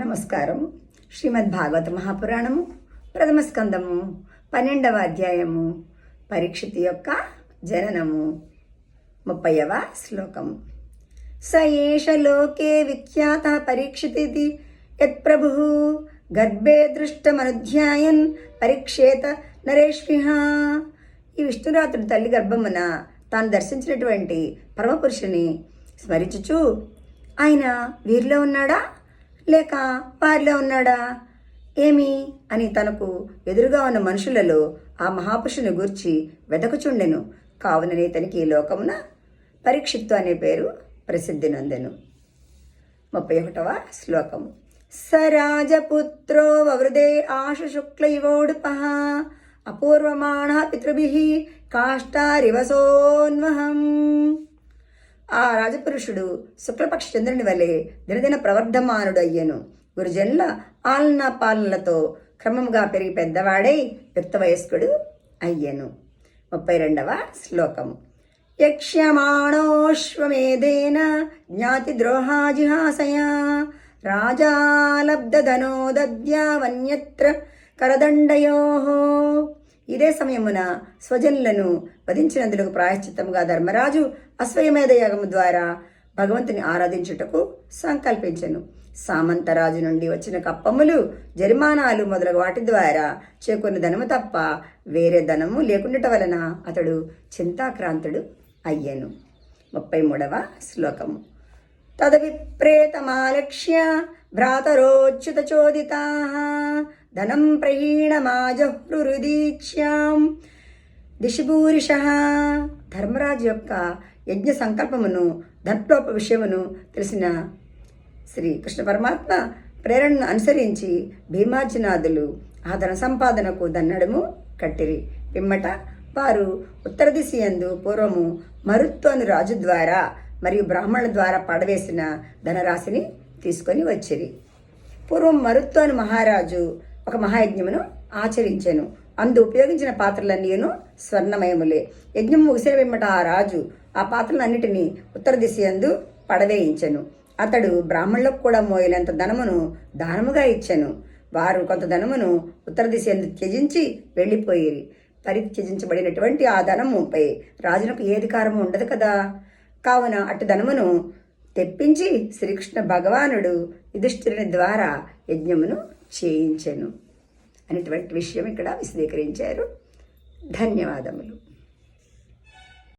నమస్కారం. శ్రీమద్భాగవత మహాపురాణము ప్రథమ స్కందము 12వ అధ్యాయము పరీక్షితు యొక్క జననము 30వ శ్లోకము. స ఏష లోకే విఖ్యాత పరీక్షితితి యత్ప్రభుః గర్భే దృష్టమనుధ్యాయన్ పరీక్షేత నరేష్విహ. ఈ విష్ణురాత్రుడు తల్లి గర్భమున తాను దర్శించినటువంటి పరమపురుషుని స్మరించుచు ఆయన వీరిలో ఉన్నాడా లేక వారిలో ఉన్నాడా ఏమి అని తనకు ఎదురుగా ఉన్న మనుషులలో ఆ మహాపురుషుని గూర్చి వెదకుచుండెను. కావుననే తనకి ఈ లోకమున పరీక్షిత్తు అనే పేరు ప్రసిద్ధి నొందెను. 31వ శ్లోకము. స రాజపుత్రో వవృదే ఆశు శుక్ల ఇవోడుపః అపూర్వమాణ పితృభిః కాష్టారివసోన్వహం. ఆ రాజపురుషుడు శుక్లపక్ష చంద్రుని వలె దినదిన ప్రవర్ధమానుడు అయ్యను. గురుజనుల ఆలనా పాలనలతో క్రమముగా పెరిగి పెద్దవాడై యుక్త వయస్కుడు అయ్యను. 32వ శ్లోకము. యక్ష్యమాణోశ్వమేధేన జ్ఞాతి ద్రోహాజిహాసయా రాజాలబ్ధధనో దద్యావన్యత్ర కరదండయోః. ఇదే సమయమున స్వజనులను వధించినందులకు ప్రాయశ్చిత్తముగా ధర్మరాజు అశ్వమేధ యాగము ద్వారా భగవంతుని ఆరాధించుటకు సంకల్పించెను. సామంతరాజు నుండి వచ్చిన కప్పములు, జరిమానాలు మొదలగు వాటి ద్వారా చేకూరిన ధనము తప్ప వేరే ధనము లేకుండట వలన అతడు చింతాక్రాంతుడు అయ్యను. 33వ శ్లోకము. తదవిప్రేతమాలక్ష్య భ్రాతరోచ్యుత చోదితాః ధనం ప్రహీణమాజహృదీక్ష్యాం దిశిభూరిషః. ధర్మరాజు యొక్క యజ్ఞ సంకల్పమును ధనలోప విషయమును తెలిసిన శ్రీకృష్ణ పరమాత్మ ప్రేరణను అనుసరించి భీమార్జునాదులు ఆ ధన సంపాదనకు దన్నడము కట్టిరి. పిమ్మట వారు ఉత్తర దిశ యందు పూర్వము మరుత్తు అను రాజు ద్వారా మరియు బ్రాహ్మణుల ద్వారా పడవేసిన ధనరాశిని తీసుకొని వచ్చిరి. పూర్వం మరుత్తు అను మహారాజు ఒక మహాయజ్ఞమును ఆచరించెను. అందు ఉపయోగించిన పాత్రలన్నీను స్వర్ణమయములే. యజ్ఞం ముగిసిన పిమ్మట ఆ రాజు ఆ పాత్రలన్నిటినీ ఉత్తర దిశ యందు పడవేయించెను. అతడు బ్రాహ్మణులకు కూడా మోయలేంత ధనమును దానముగా ఇచ్చెను. వారు కొంత ధనమును ఉత్తర దిశ యందు త్యజించి వెళ్ళిపోయిరి. పరిత్యజించబడినటువంటి ఆ ధనముపై రాజునకు ఏ అధికారము ఉండదు కదా. కావున అటు ధనమును తెప్పించి శ్రీకృష్ణ భగవానుడు యుధిష్ఠిరుని ద్వారా యజ్ఞమును చేయించెను అనేటువంటి విషయం ఇక్కడ విశదీకరించారు. ధన్యవాదములు.